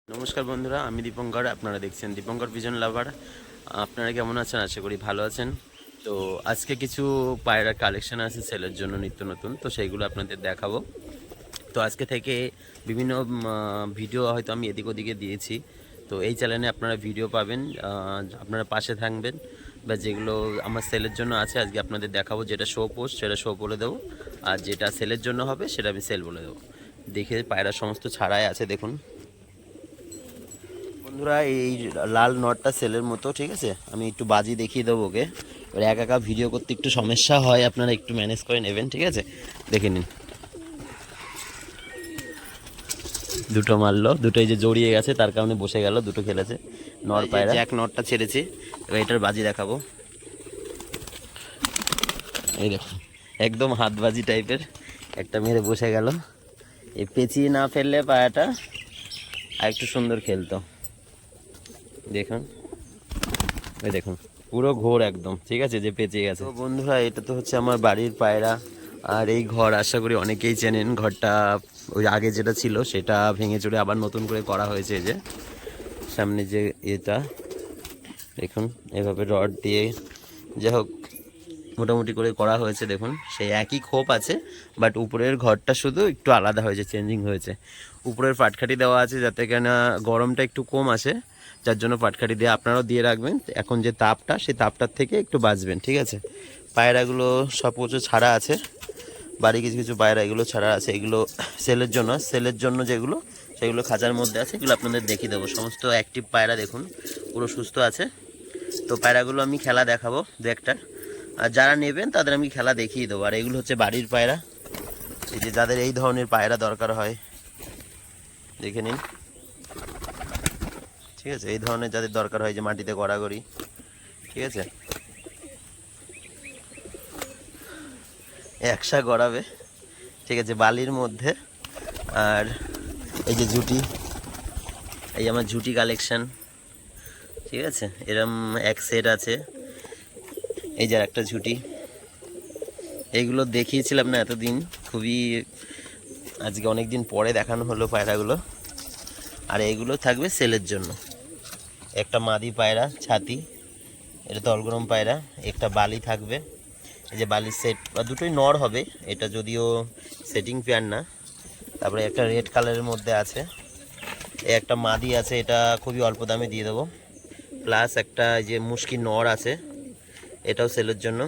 নমস্কার বন্ধুরা, আমি দীপঙ্কর। আপনারা দেখছেন দীপঙ্কর পিজন লাভার। আপনারা কেমন আছেন? আশা করি ভালো আছেন। তো আজকে কিছু পায়রার কালেকশন আছে সেলের জন্য, নিত্য নতুন। তো সেইগুলো আপনাদের দেখাবো। তো আজকে থেকে বিভিন্ন ভিডিও হয়তো আমি এদিক ওদিকে দিয়েছি। তো এই চ্যানেলে আপনারা ভিডিও পাবেন, আপনারা পাশে থাকবেন। বা যেগুলো আমার সেলের জন্য আছে আজকে আপনাদের দেখাবো। যেটা শো পোস্ট সেটা শো বলে দেবো, আর যেটা সেলের জন্য হবে সেটা আমি সেল বলে দেবো। দেখে পায়রা সমস্ত ছাড়াই আছে, দেখুন বন্ধুরা। এই লাল নটটা সেলের মতো, ঠিক আছে? আমি একটু বাজি দেখিয়ে দেবো ওকে। এবার একা একা ভিডিও করতে একটু সমস্যা হয়, আপনারা একটু ম্যানেজ করে নেবেন, ঠিক আছে? দেখে নিন, দুটো মারলো, দুটোই যে জড়িয়ে গেছে তার কারণে বসে গেল, দুটো খেলেছে। নর পায়রা এক নটটা ছেড়েছে। এবার এটার বাজি দেখাবো। এই দেখুন, একদম হাতবাজি টাইপের একটা মেরে বসে গেল। এই পেঁচিয়ে না ফেললে পায়রাটা আর একটু সুন্দর খেলতো। দেখুন, ওই দেখুন পুরো ঘোর একদম, ঠিক আছে, যে পেঁচে গেছে। তো বন্ধুরা, এটা তো হচ্ছে আমার বাড়ির পায়রা। আর এই ঘর আশা করি অনেকেই চেনেন। ঘরটা ওই আগে যেটা ছিল সেটা ভেঙে চুরে আবার নতুন করে করা হয়েছে। এই যে সামনে যে এটা দেখুন, এভাবে রড দিয়ে যাই হোক মোটামুটি করে করা হয়েছে। দেখুন সেই একই খোপ আছে, বাট উপরের ঘরটা শুধু একটু আলাদা হয়েছে, চেঞ্জিং হয়েছে। উপরের পাটকাঠি দেওয়া আছে যাতে কেন গরমটা একটু কম আসে, যার জন্য পাটকাঠি দিয়ে আপনারাও দিয়ে রাখবেন। এখন যে তাপটা, সেই তাপটার থেকে একটু বাঁচবেন, ঠিক আছে? পায়রাগুলো সব কিছু ছাড়া আছে, বাড়ি কিছু কিছু পায়রা এগুলো ছাড়া আছে। এগুলো সেলের জন্য যেগুলো, সেগুলো খাঁচার মধ্যে আছে। এগুলো আপনাদের দেখিয়ে দেবো। সমস্ত অ্যাক্টিভ পায়রা দেখুন, পুরো সুস্থ আছে। তো পায়রাগুলো আমি খেলা দেখাবো দু একটা, আর যারা নেবেন তাদের আমি খেলা দেখিয়ে দেবো। আর এগুলো হচ্ছে বাড়ির পায়রা। এই যে যাদের এই ধরনের পায়রা দরকার হয়, দেখে নিন, ঠিক আছে? এই ধরনের যাদের দরকার হয়, যে মাটিতে গড়াগড়ি, ঠিক আছে, একসা গড়াবে, ঠিক আছে, বালির মধ্যে। আর এই যে জুটি, এই আমার জুটি কালেকশন, ঠিক আছে, এরম এক সেট আছে। এই যে একটা ঝুটি, এইগুলো দেখিয়েছিলাম না এতদিন, খুবই আজকে অনেক দিন পরে দেখানো হলো পায়রাগুলো। আর এইগুলো থাকবে সেলের জন্য। একটা মাদি পায়রা ছাতি, এটা তলগরম পায়রা। একটা বালি থাকবে, এই যে বালির সেট, বা দুটোই নর হবে। এটা যদিও সেটিং পেয়ার না। তারপরে একটা রেড কালারের মধ্যে আছে, এই একটা মাদি আছে, এটা খুবই অল্প দামে দিয়ে দেবো। প্লাস একটা যে মুশকি নর আছে, এটাও সেলের জন্য।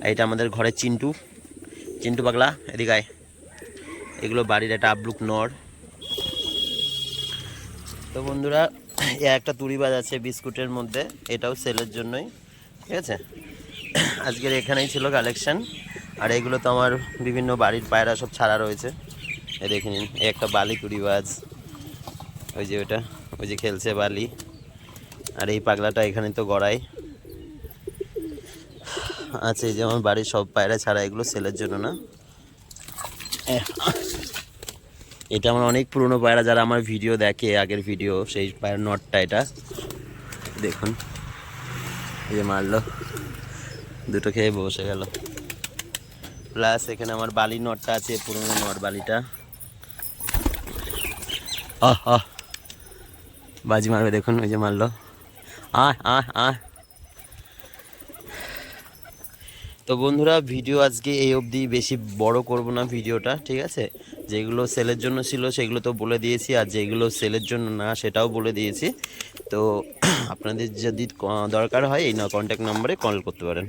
আর এটা আমাদের ঘরের চিন্টু, চিন্টু পাগলা, এদিকে আয়। এগুলো বাড়ির একটা আবলুক নর। তো বন্ধুরা, একটা তুড়িবাজ আছে বিস্কুটের মধ্যে, এটাও সেলের জন্যই, ঠিক আছে? আজকের এখানেই ছিল কালেকশন। আর এগুলো তো আমার বিভিন্ন বাড়ির পায়রা সব ছাড়া রয়েছে। এ দেখে নিন, এই একটা বালি তুড়িবাজ, ওই যে ওটা, ওই যে খেলছে বালি। আর এই পাগলাটা এখানে তো গড়াই আছে। এই যে আমার বাড়ির সব পায়রা ছাড়া, এগুলো সেলের জন্য না। এটা আমার অনেক পুরনো পায়রা, যারা আমার ভিডিও দেখে, আগের ভিডিও, সেই পায়রা নটটা এটা দেখুন। এই যে মারলো, দুটো খেয়ে বসে গেল। প্লাস এখানে আমার বালি নটটা আছে, পুরনো নট বালিটা। আহ আহ বাজি মারবে, দেখুন, ওই যে মারলো। আহ আহ আহ তো বন্ধুরা, ভিডিও আজকে এই অবধি, বেশি বড় করব না ভিডিওটা, ঠিক আছে? যেগুলো সেলের জন্য ছিল সেগুলো তো বলে দিয়েছি, আর যেগুলো সেলের জন্য না সেটাও বলে দিয়েছি। তো আপনাদের যদি দরকার হয়, এই না কন্ট্যাক্ট নাম্বারে কল করতে পারেন।